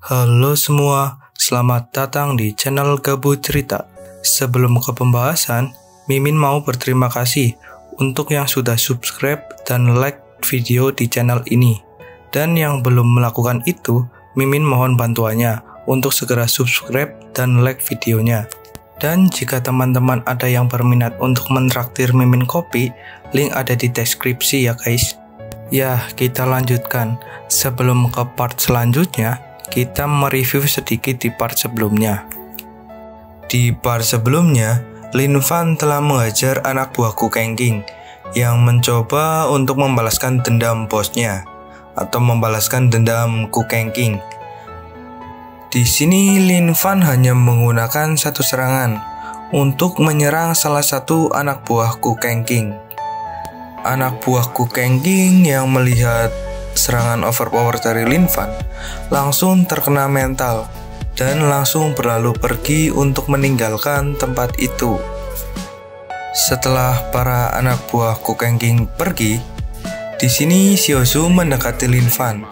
Halo semua, selamat datang di channel Gabut Cerita. Sebelum ke pembahasan, Mimin mau berterima kasih untuk yang sudah subscribe dan like video di channel ini. Dan yang belum melakukan itu, Mimin mohon bantuannya untuk segera subscribe dan like videonya. Dan jika teman-teman ada yang berminat untuk mentraktir Mimin kopi, link ada di deskripsi ya guys. Ya, kita lanjutkan. Sebelum ke part selanjutnya, kita mereview sedikit di part sebelumnya. Di part sebelumnya, Lin Fan telah menghajar anak buah Gu Kengqing yang mencoba untuk membalaskan dendam bosnya atau membalaskan dendam Gu Kengqing. Di sini Lin Fan hanya menggunakan satu serangan untuk menyerang salah satu anak buah Gu Kengqing. Anak buah Gu Kengqing yang melihat serangan overpower dari Lin Fan langsung terkena mental dan langsung berlalu pergi untuk meninggalkan tempat itu. Setelah para anak buah Gu Kengqing pergi, di sini Xiao Zhu mendekati Lin Fan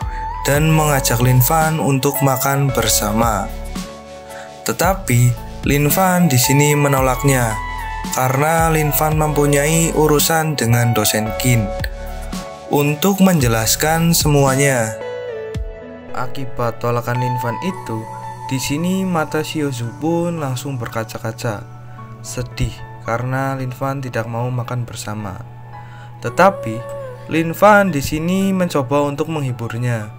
dan mengajak Lin Fan untuk makan bersama. Tetapi Lin Fan di sini menolaknya karena Lin Fan mempunyai urusan dengan dosen Qin untuk menjelaskan semuanya. Akibat tolakan Lin Fan itu, di sini mata Xiao Zhu pun langsung berkaca-kaca, sedih karena Lin Fan tidak mau makan bersama. Tetapi Lin Fan di sini mencoba untuk menghiburnya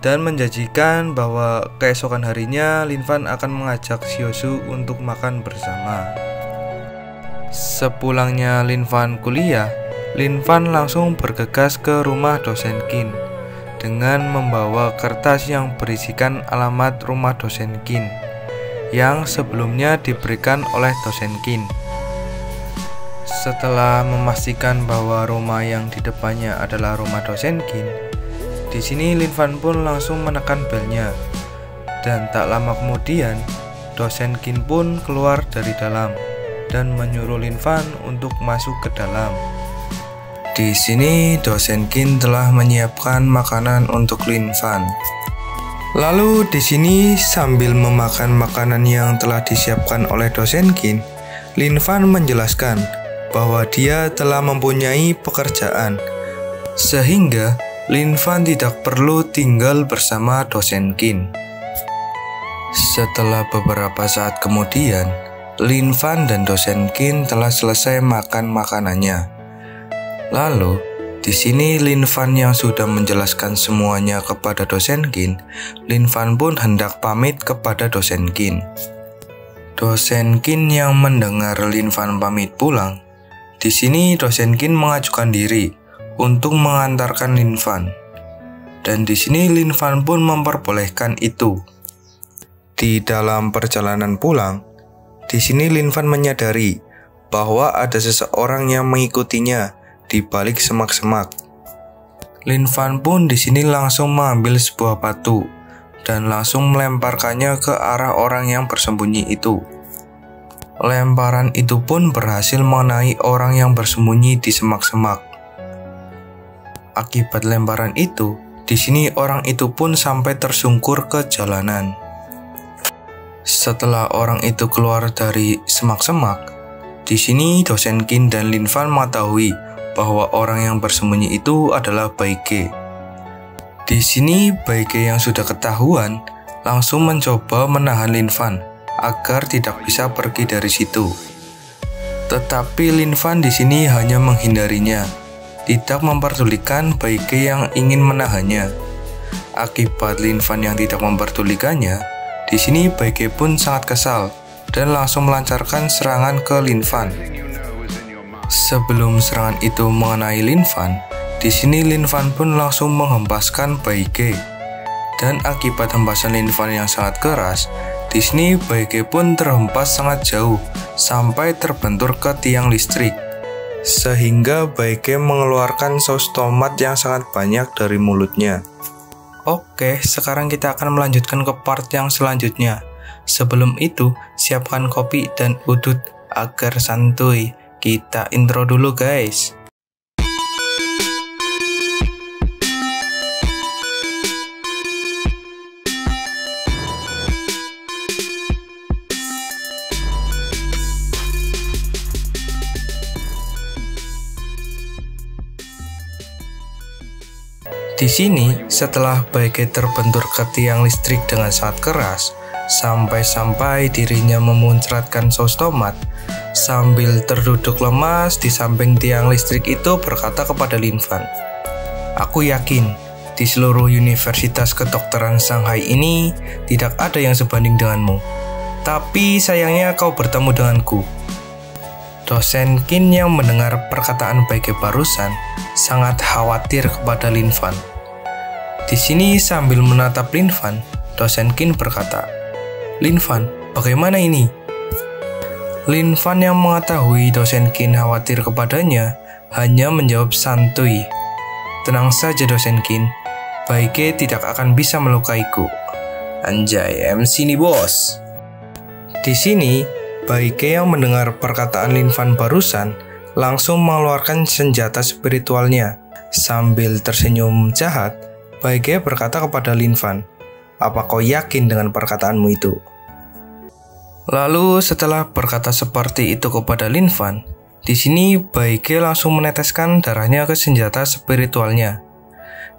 dan menjanjikan bahwa keesokan harinya Lin Fan akan mengajak Xiao Zhu untuk makan bersama. Sepulangnya Lin Fan kuliah, Lin Fan langsung bergegas ke rumah dosen Qin dengan membawa kertas yang berisikan alamat rumah dosen Qin yang sebelumnya diberikan oleh dosen Qin. Setelah memastikan bahwa rumah yang di depannya adalah rumah dosen Qin, di sini Lin Fan pun langsung menekan belnya dan tak lama kemudian dosen Qin pun keluar dari dalam dan menyuruh Lin Fan untuk masuk ke dalam. Di sini dosen Qin telah menyiapkan makanan untuk Lin Fan. Lalu di sini sambil memakan makanan yang telah disiapkan oleh dosen Qin, Lin Fan menjelaskan bahwa dia telah mempunyai pekerjaan sehingga Lin Fan tidak perlu tinggal bersama dosen Qin. Setelah beberapa saat kemudian, Lin Fan dan dosen Qin telah selesai makan makanannya. Lalu, di sini Lin Fan yang sudah menjelaskan semuanya kepada dosen Qin, Lin Fan pun hendak pamit kepada dosen Qin. Dosen Qin yang mendengar Lin Fan pamit pulang, di sini dosen Qin mengajukan diri untuk mengantarkan Lin Fan. Dan di sini Lin Fan pun memperbolehkan itu. Di dalam perjalanan pulang, di sini Lin Fan menyadari bahwa ada seseorang yang mengikutinya di balik semak-semak. Lin Fan pun di sini langsung mengambil sebuah batu dan langsung melemparkannya ke arah orang yang bersembunyi itu. Lemparan itu pun berhasil mengenai orang yang bersembunyi di semak-semak. Akibat lemparan itu, di sini orang itu pun sampai tersungkur ke jalanan. Setelah orang itu keluar dari semak-semak, di sini dosen Qin dan Lin Fan mengetahui bahwa orang yang bersembunyi itu adalah Bai Ge. Di sini Bai Ge yang sudah ketahuan langsung mencoba menahan Lin Fan agar tidak bisa pergi dari situ. Tetapi Lin Fan di sini hanya menghindarinya, tidak memperdulikan Bai Ge yang ingin menahannya. Akibat Lin Fan yang tidak memperdulikannya, di sini Bai Ge pun sangat kesal dan langsung melancarkan serangan ke Lin Fan. Sebelum serangan itu mengenai Lin Fan, di sini Lin Fan pun langsung menghempaskan Bai Ge. Dan akibat hempasan Lin Fan yang sangat keras, di sini Bai Ge pun terhempas sangat jauh sampai terbentur ke tiang listrik, sehingga Bai Ge mengeluarkan saus tomat yang sangat banyak dari mulutnya. Oke, sekarang kita akan melanjutkan ke part yang selanjutnya. Sebelum itu, siapkan kopi dan udut agar santuy. Kita intro dulu guys. Di sini, setelah Baike terbentur ke tiang listrik dengan sangat keras, sampai-sampai dirinya memuncratkan saus tomat, sambil terduduk lemas di samping tiang listrik itu berkata kepada Lin Fan, "Aku yakin, di seluruh Universitas Kedokteran Shanghai ini tidak ada yang sebanding denganmu. Tapi sayangnya kau bertemu denganku." Dosen Qin yang mendengar perkataan Baike barusan sangat khawatir kepada Lin Fan. Di sini sambil menatap Lin Fan, dosen Qin berkata, "Lin Fan, bagaimana ini?" Lin Fan yang mengetahui dosen Qin khawatir kepadanya hanya menjawab santuy, "Tenang saja dosen Qin, Baike tidak akan bisa melukaiku." Anjay, MC nih bos. Di sini, Baike yang mendengar perkataan Lin Fan barusan langsung mengeluarkan senjata spiritualnya. Sambil tersenyum jahat, Baike berkata kepada Lin Fan, "Apa kau yakin dengan perkataanmu itu?" Lalu setelah berkata seperti itu kepada Lin Fan, di sini Baike langsung meneteskan darahnya ke senjata spiritualnya.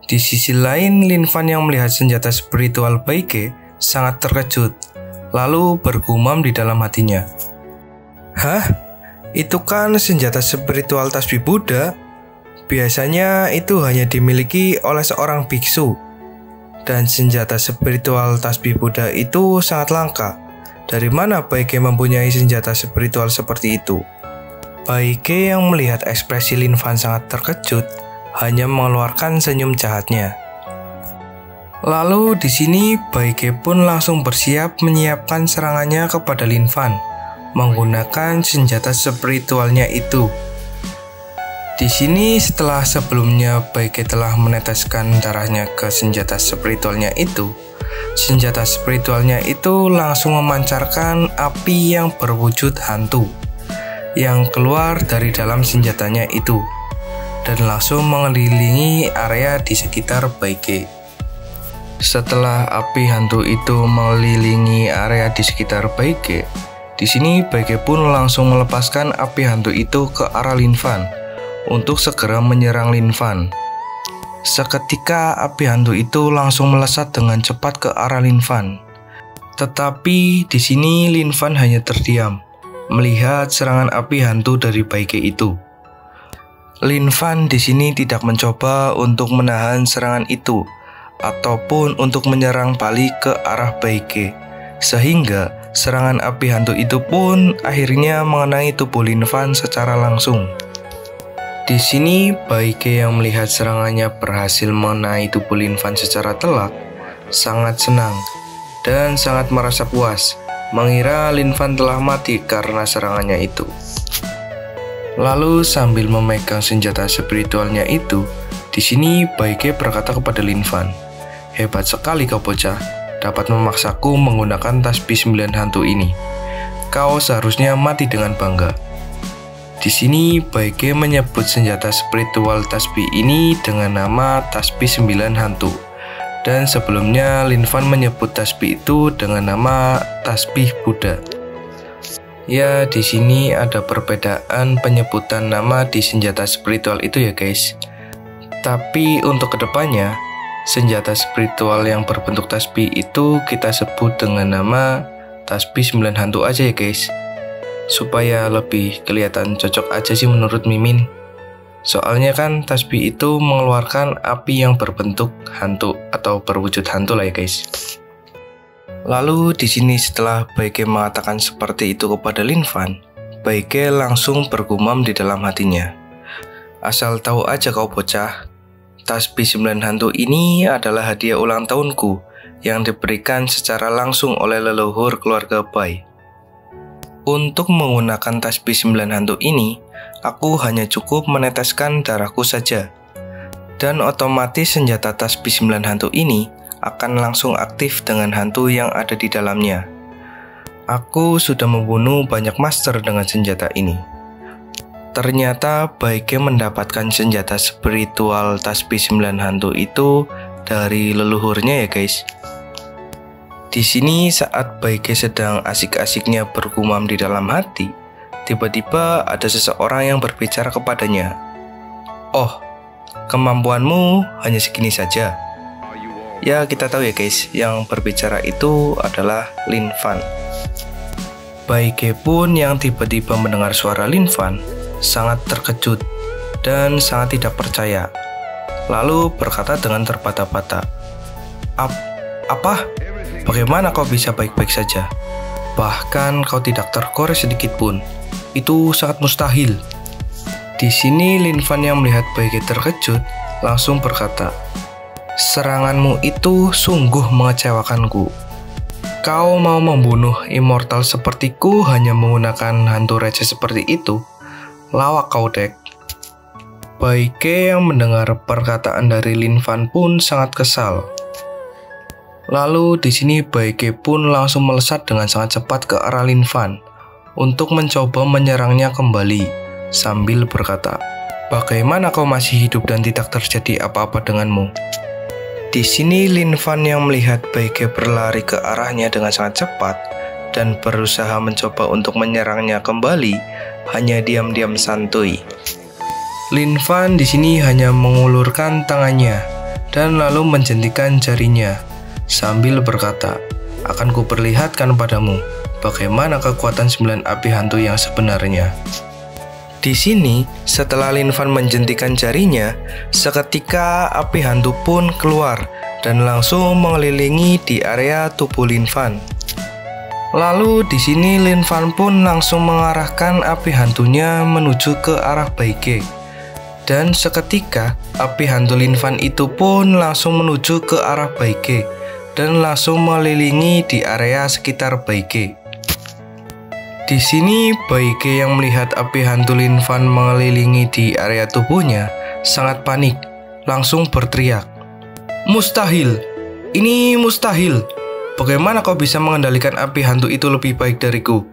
Di sisi lain, Lin Fan yang melihat senjata spiritual Baike sangat terkejut, lalu bergumam di dalam hatinya, "Hah? Itu kan senjata spiritual tasbih Buddha? Biasanya itu hanya dimiliki oleh seorang biksu. Dan senjata spiritual tasbih Buddha itu sangat langka. Dari mana Baike mempunyai senjata spiritual seperti itu?" Baike yang melihat ekspresi Lin Fan sangat terkejut, hanya mengeluarkan senyum jahatnya. Lalu di sini Baike pun langsung bersiap menyiapkan serangannya kepada Lin Fan menggunakan senjata spiritualnya itu. Di sini setelah sebelumnya Baike telah meneteskan darahnya ke senjata spiritualnya itu, senjata spiritualnya itu langsung memancarkan api yang berwujud hantu yang keluar dari dalam senjatanya itu dan langsung mengelilingi area di sekitar Baike. Setelah api hantu itu mengelilingi area di sekitar Baike, di sini Baike pun langsung melepaskan api hantu itu ke arah Lin Fan untuk segera menyerang Lin Fan. Seketika api hantu itu langsung melesat dengan cepat ke arah Lin Fan. Tetapi di sini Lin Fan hanya terdiam melihat serangan api hantu dari Baike itu. Lin Fan di sini tidak mencoba untuk menahan serangan itu ataupun untuk menyerang balik ke arah Baike, sehingga serangan api hantu itu pun akhirnya mengenai tubuh Lin Fan secara langsung. Di sini Baike yang melihat serangannya berhasil mengenai tubuh Lin Fan secara telak sangat senang dan sangat merasa puas, mengira Lin Fan telah mati karena serangannya itu. Lalu sambil memegang senjata spiritualnya itu, di sini Baike berkata kepada Lin Fan, "Hebat sekali kau bocah, dapat memaksaku menggunakan tasbih 9 hantu ini. Kau seharusnya mati dengan bangga." Di sini Baike menyebut senjata spiritual tasbih ini dengan nama tasbih 9 hantu. Dan sebelumnya Lin Fan menyebut tasbih itu dengan nama tasbih Buddha. Ya, di sini ada perbedaan penyebutan nama di senjata spiritual itu ya guys. Tapi untuk kedepannya, senjata spiritual yang berbentuk tasbih itu kita sebut dengan nama tasbih 9 hantu aja ya guys. Supaya lebih kelihatan cocok aja sih menurut Mimin. Soalnya kan tasbih itu mengeluarkan api yang berbentuk hantu atau berwujud hantu lah ya guys. Lalu di sini setelah Baike mengatakan seperti itu kepada Lin Fan, Baike langsung bergumam di dalam hatinya, "Asal tahu aja kau bocah, tasbih 9 hantu ini adalah hadiah ulang tahunku yang diberikan secara langsung oleh leluhur keluarga Bai. Untuk menggunakan tasbih 9 hantu ini, aku hanya cukup meneteskan darahku saja. Dan otomatis senjata tasbih 9 hantu ini akan langsung aktif dengan hantu yang ada di dalamnya. Aku sudah membunuh banyak master dengan senjata ini." Ternyata Baike mendapatkan senjata spiritual tasbih 9 hantu itu dari leluhurnya ya guys. Di sini saat Baike sedang asik-asiknya bergumam di dalam hati, tiba-tiba ada seseorang yang berbicara kepadanya. "Oh, kemampuanmu hanya segini saja. Ya kita tahu ya guys, yang berbicara itu adalah Lin Fan. Baike pun yang tiba-tiba mendengar suara Lin Fan sangat terkejut dan sangat tidak percaya. Lalu berkata dengan terbata-bata, Apa? Bagaimana kau bisa baik-baik saja? Bahkan kau tidak tergores sedikit pun. Itu sangat mustahil. Di sini Lin Fan yang melihat Baike terkejut langsung berkata, seranganmu itu sungguh mengecewakanku. Kau mau membunuh immortal sepertiku hanya menggunakan hantu receh seperti itu? Lawak kau, Dek. Baike yang mendengar perkataan dari Lin Fan pun sangat kesal. Lalu di sini Baike pun langsung melesat dengan sangat cepat ke arah Lin Fan untuk mencoba menyerangnya kembali sambil berkata, bagaimana kau masih hidup dan tidak terjadi apa-apa denganmu? Di sini Lin Fan yang melihat Baike berlari ke arahnya dengan sangat cepat dan berusaha mencoba untuk menyerangnya kembali, hanya diam-diam santuy. Lin Fan di sini hanya mengulurkan tangannya dan lalu menjentikan jarinya sambil berkata, akan kuperlihatkan padamu bagaimana kekuatan 9 api hantu yang sebenarnya. Di sini, setelah Lin Fan menjentikan jarinya, seketika api hantu pun keluar dan langsung mengelilingi di area tubuh Lin Fan. Lalu di sini Lin Fan pun langsung mengarahkan api hantunya menuju ke arah Baike. Dan seketika api hantu Lin Fan itu pun langsung menuju ke arah Baike dan langsung mengelilingi di area sekitar Baike. Di sini Baike yang melihat api hantu Lin Fan mengelilingi di area tubuhnya sangat panik, langsung berteriak, mustahil! Ini mustahil! Bagaimana kau bisa mengendalikan api hantu itu lebih baik dariku?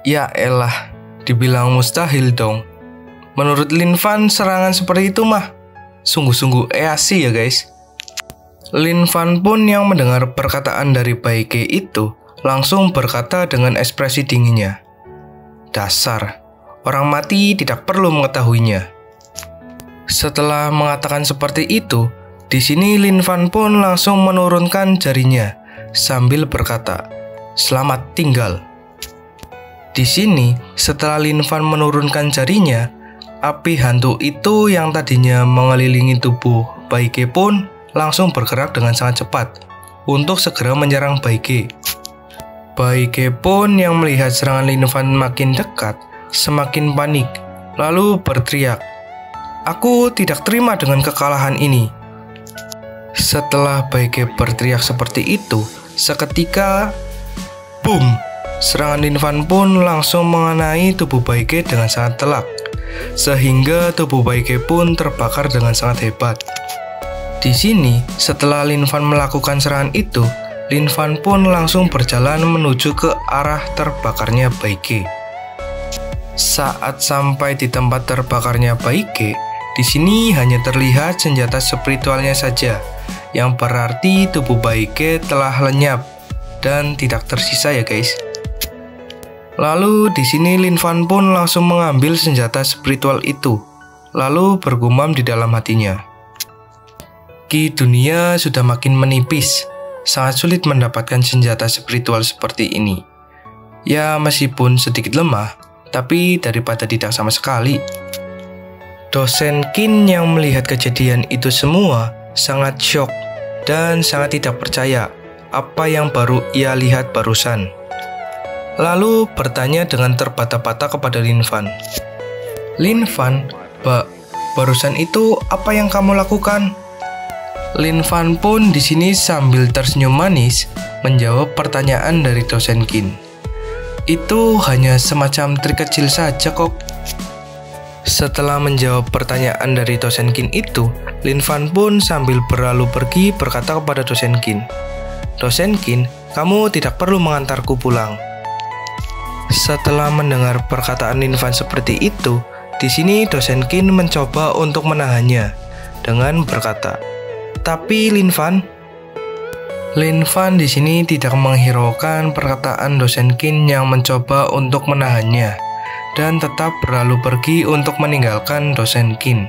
Ya elah, dibilang mustahil dong. Menurut Lin Fan serangan seperti itu mah sungguh-sungguh easy ya guys. Lin Fan pun yang mendengar perkataan dari Baike itu langsung berkata dengan ekspresi dinginnya, dasar, orang mati tidak perlu mengetahuinya. Setelah mengatakan seperti itu, di sini Lin Fan pun langsung menurunkan jarinya sambil berkata, selamat tinggal. Di sini, setelah Lin Fan menurunkan jarinya, api hantu itu yang tadinya mengelilingi tubuh Baike pun langsung bergerak dengan sangat cepat untuk segera menyerang Baike. Baike pun yang melihat serangan Lin Fan makin dekat, semakin panik, lalu berteriak, aku tidak terima dengan kekalahan ini. Setelah Baike berteriak seperti itu, seketika, boom, serangan Lin Fan pun langsung mengenai tubuh Baike dengan sangat telak, sehingga tubuh Baike pun terbakar dengan sangat hebat. Di sini, setelah Lin Fan melakukan serangan itu, Lin Fan pun langsung berjalan menuju ke arah terbakarnya Baike. Saat sampai di tempat terbakarnya Baike, di sini hanya terlihat senjata spiritualnya saja, yang berarti tubuh Baike telah lenyap dan tidak tersisa ya guys. Lalu di sini Lin Fan pun langsung mengambil senjata spiritual itu, lalu bergumam di dalam hatinya, Ki dunia sudah makin menipis. Sangat sulit mendapatkan senjata spiritual seperti ini. Ya meskipun sedikit lemah, tapi daripada tidak sama sekali. Dosen Qin yang melihat kejadian itu semua sangat syok dan sangat tidak percaya apa yang baru ia lihat barusan. Lalu bertanya dengan terbata-bata kepada Lin Fan. Lin Fan, barusan itu apa yang kamu lakukan? Lin Fan pun di sini sambil tersenyum manis menjawab pertanyaan dari dosen Qin. Itu hanya semacam trik kecil saja kok. Setelah menjawab pertanyaan dari dosen Qin itu, Lin Fan pun sambil berlalu pergi berkata kepada dosen Qin, dosen Qin, kamu tidak perlu mengantarku pulang. Setelah mendengar perkataan Lin Fan seperti itu, di sini dosen Qin mencoba untuk menahannya dengan berkata, tapi Lin Fan di sini tidak menghiraukan perkataan dosen Qin yang mencoba untuk menahannya dan tetap berlalu pergi untuk meninggalkan dosen Qin.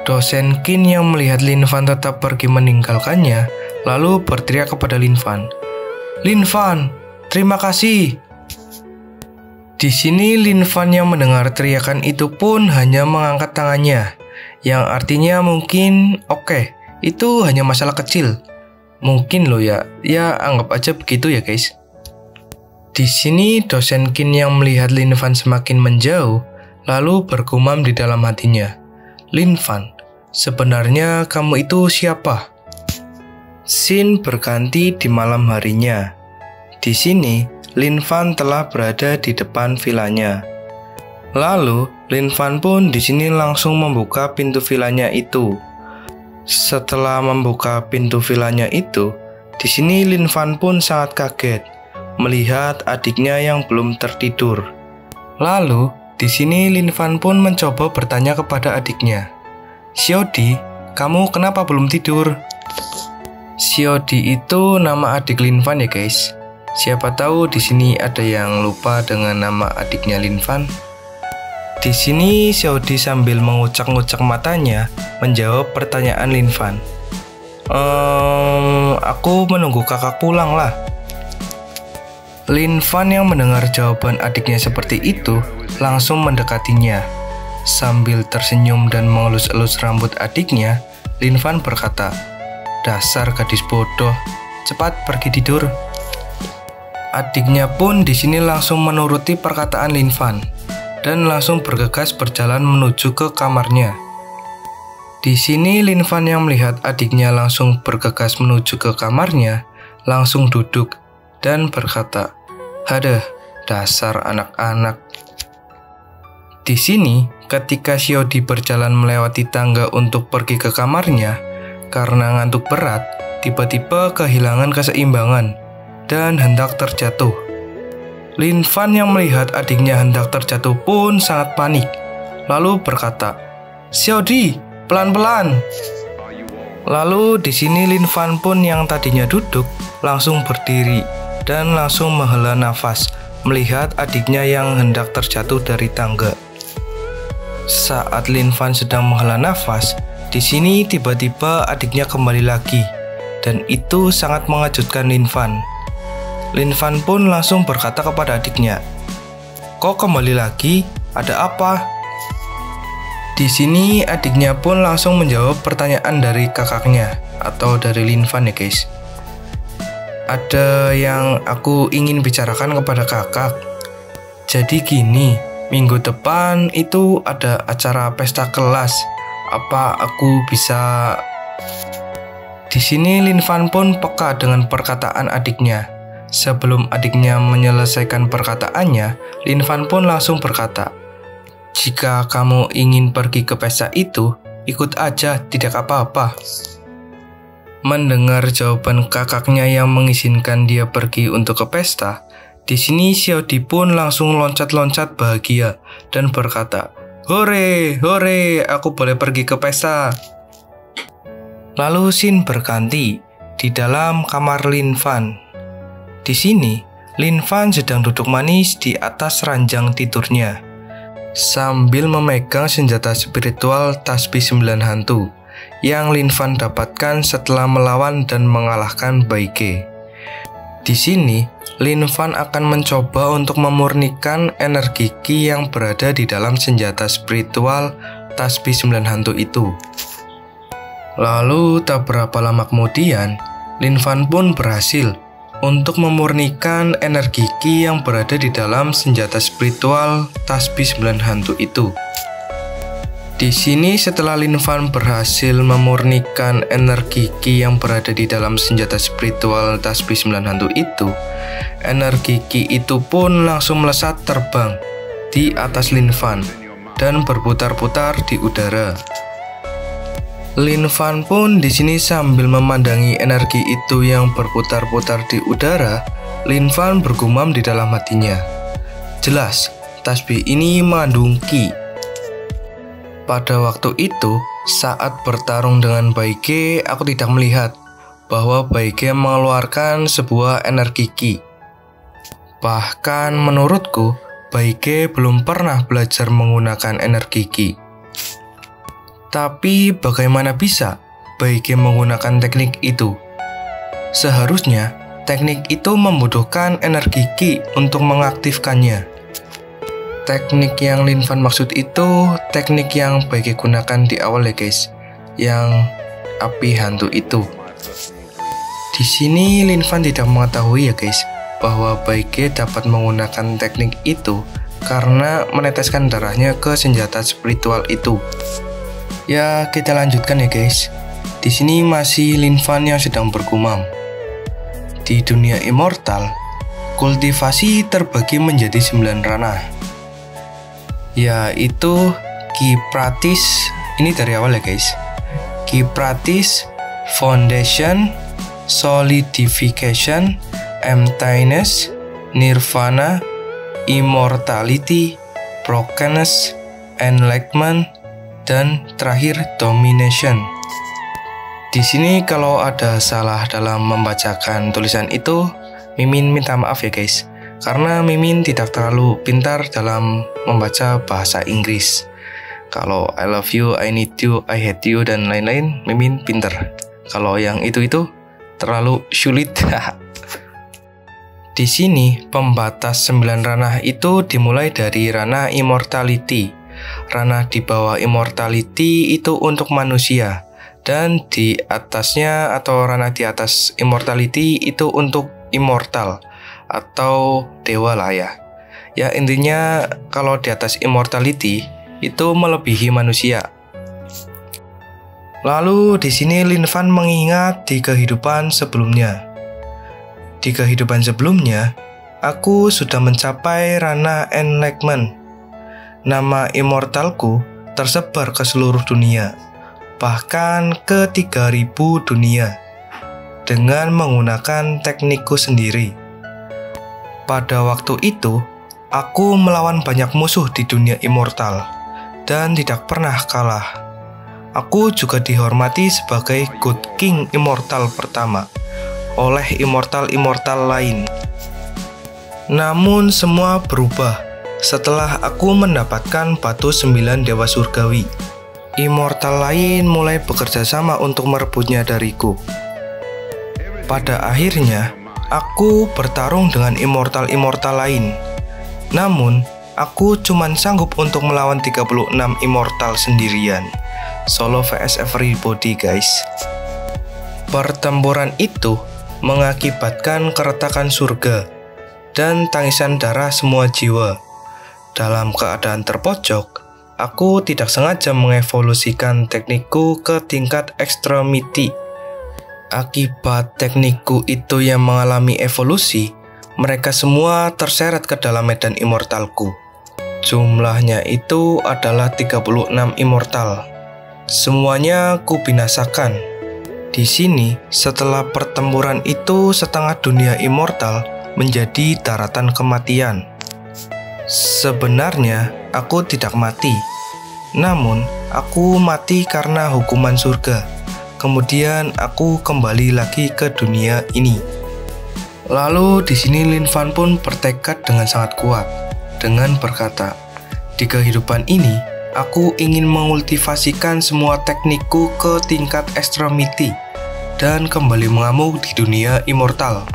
Dosen Qin yang melihat Lin Fan tetap pergi meninggalkannya, lalu berteriak kepada Lin Fan, "Lin Fan, terima kasih." Di sini Lin Fan yang mendengar teriakan itu pun hanya mengangkat tangannya, yang artinya mungkin oke, itu hanya masalah kecil. Mungkin loh ya anggap aja begitu ya guys. Di sini dosen Qin yang melihat Lin Fan semakin menjauh, lalu bergumam di dalam hatinya, "Lin Fan, sebenarnya kamu itu siapa?" Scene berganti di malam harinya. Di sini, Lin Fan telah berada di depan vilanya. Lalu, Lin Fan pun di sini langsung membuka pintu vilanya itu. Setelah membuka pintu vilanya itu, di sini Lin Fan pun sangat kaget melihat adiknya yang belum tertidur. Lalu, di sini Lin Fan pun mencoba bertanya kepada adiknya, "Xiaodi, kamu kenapa belum tidur?" Xiaodi itu nama adik Lin Fan ya guys. Siapa tahu di sini ada yang lupa dengan nama adiknya Lin Fan. Di sini Xiaodi sambil mengucak-ngucak matanya menjawab pertanyaan Lin Fan. Aku menunggu kakak pulang lah." Lin Fan yang mendengar jawaban adiknya seperti itu langsung mendekatinya. Sambil tersenyum dan mengelus-elus rambut adiknya, Lin Fan berkata, "Dasar gadis bodoh, cepat pergi tidur." Adiknya pun di sini langsung menuruti perkataan Lin Fan dan langsung bergegas berjalan menuju ke kamarnya. Di sini Lin Fan yang melihat adiknya langsung bergegas menuju ke kamarnya, langsung duduk dan berkata, "Hadah, dasar anak-anak." Di sini, ketika Xiaodi berjalan melewati tangga untuk pergi ke kamarnya, karena ngantuk berat, tiba-tiba kehilangan keseimbangan dan hendak terjatuh. Lin Fan yang melihat adiknya hendak terjatuh pun sangat panik, lalu berkata, "Xiaodi, pelan-pelan." Lalu di sini Lin Fan pun yang tadinya duduk langsung berdiri dan langsung menghela nafas melihat adiknya yang hendak terjatuh dari tangga. Saat Lin Fan sedang menghela nafas, di sini tiba-tiba adiknya kembali lagi, dan itu sangat mengejutkan Lin Fan. Lin Fan pun langsung berkata kepada adiknya, "Kok kembali lagi? Ada apa?" Di sini adiknya pun langsung menjawab pertanyaan dari kakaknya atau dari Lin Fan ya guys. "Ada yang aku ingin bicarakan kepada kakak. Jadi gini, minggu depan itu ada acara pesta kelas. Apa aku bisa..." Di sini Lin Fan pun peka dengan perkataan adiknya. Sebelum adiknya menyelesaikan perkataannya, Lin Fan pun langsung berkata, "Jika kamu ingin pergi ke pesta itu, ikut aja, tidak apa-apa." Mendengar jawaban kakaknya yang mengizinkan dia pergi untuk ke pesta, di sini Xiaodi pun langsung loncat-loncat bahagia dan berkata, "Hore, hore, aku boleh pergi ke pesta." Lalu scene berganti di dalam kamar Lin Fan. Di sini, Lin Fan sedang duduk manis di atas ranjang tidurnya sambil memegang senjata spiritual tasbih 9 hantu yang Lin Fan dapatkan setelah melawan dan mengalahkan Bai Ge. Di sini, Lin Fan akan mencoba untuk memurnikan energi Qi yang berada di dalam senjata spiritual tasbih 9 hantu itu. Lalu tak berapa lama kemudian, Lin Fan pun berhasil untuk memurnikan energi Qi yang berada di dalam senjata spiritual tasbih 9 hantu itu. Di sini setelah Lin Fan berhasil memurnikan energi Qi yang berada di dalam senjata spiritual tasbih 9 hantu itu, energi Qi itu pun langsung melesat terbang di atas Lin Fan dan berputar-putar di udara. Lin Fan pun di sini sambil memandangi energi itu yang berputar-putar di udara, Lin Fan bergumam di dalam hatinya, "Jelas, tasbih ini mengandung Qi." Pada waktu itu, saat bertarung dengan Bai Ge, aku tidak melihat bahwa Bai Ge mengeluarkan sebuah energi Qi. Bahkan menurutku, Bai Ge belum pernah belajar menggunakan energi Qi. Tapi bagaimana bisa Baige menggunakan teknik itu? Seharusnya teknik itu membutuhkan energi Ki untuk mengaktifkannya. Teknik yang Lin Fan maksud itu teknik yang Baige gunakan di awal ya guys, yang api hantu itu. Di sini Lin Fan tidak mengetahui ya guys bahwa Baige dapat menggunakan teknik itu karena meneteskan darahnya ke senjata spiritual itu. Ya, kita lanjutkan ya guys. Di sini masih Lin Fan yang sedang bergumam. Di dunia immortal, kultivasi terbagi menjadi 9 ranah, yaitu Ki Pratis. Ini dari awal ya guys. Ki Pratis, Foundation, Solidification, Emptiness, Nirvana, Immortality, Brokenness, Enlightenment, dan terakhir Domination. Di sini kalau ada salah dalam membacakan tulisan itu, Mimin minta maaf ya guys, karena Mimin tidak terlalu pintar dalam membaca bahasa Inggris. Kalau I love you, I need you, I hate you, dan lain-lain, Mimin pintar. Kalau yang itu terlalu sulit. Di sini pembatas 9 ranah itu dimulai dari ranah Immortality. Ranah di bawah Immortality itu untuk manusia, dan di atasnya atau ranah di atas Immortality itu untuk Immortal atau dewa lah ya. Ya intinya kalau di atas Immortality itu melebihi manusia. Lalu di sini Lin Fan mengingat di kehidupan sebelumnya. Di kehidupan sebelumnya, aku sudah mencapai ranah Enlightenment. Nama immortalku tersebar ke seluruh dunia, bahkan ke 3000 dunia, dengan menggunakan teknikku sendiri. Pada waktu itu, aku melawan banyak musuh di dunia immortal, dan tidak pernah kalah. Aku juga dihormati sebagai God King Immortal pertama oleh immortal-immortal lain. Namun semua berubah setelah aku mendapatkan batu 9 dewa surgawi. Immortal lain mulai bekerja sama untuk merebutnya dariku. Pada akhirnya, aku bertarung dengan immortal-immortal lain. Namun, aku cuma sanggup untuk melawan 36 immortal sendirian. Solo vs everybody guys. Pertempuran itu mengakibatkan keretakan surga dan tangisan darah semua jiwa. Dalam keadaan terpojok, aku tidak sengaja mengevolusikan teknikku ke tingkat extremity. Akibat teknikku itu yang mengalami evolusi, mereka semua terseret ke dalam medan immortalku. Jumlahnya itu adalah 36 immortal. Semuanya kubinasakan. Di sini, setelah pertempuran itu, setengah dunia immortal menjadi daratan kematian. Sebenarnya, aku tidak mati. Namun, aku mati karena hukuman surga. Kemudian, aku kembali lagi ke dunia ini. Lalu, di sini Lin Fan pun bertekad dengan sangat kuat, dengan berkata, di kehidupan ini, aku ingin mengultivasikan semua teknikku ke tingkat extremity dan kembali mengamuk di dunia immortal.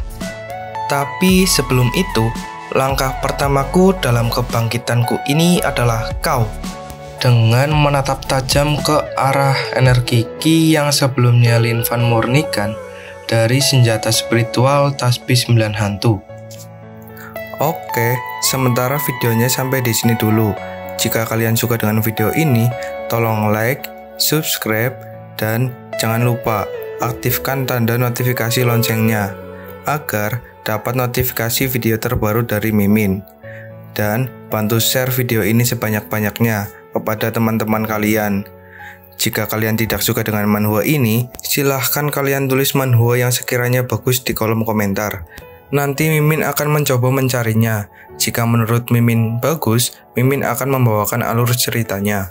Tapi sebelum itu, langkah pertamaku dalam kebangkitanku ini adalah kau. Dengan menatap tajam ke arah energi Ki yang sebelumnya Lin Fan murnikan dari senjata spiritual Tasbih 9 Hantu. Oke, sementara videonya sampai di sini dulu. Jika kalian suka dengan video ini, tolong like, subscribe, dan jangan lupa aktifkan tanda notifikasi loncengnya agar dapat notifikasi video terbaru dari Mimin. Dan bantu share video ini sebanyak-banyaknya kepada teman-teman kalian. Jika kalian tidak suka dengan manhwa ini, silahkan kalian tulis manhwa yang sekiranya bagus di kolom komentar. Nanti Mimin akan mencoba mencarinya. Jika menurut Mimin bagus, Mimin akan membawakan alur ceritanya.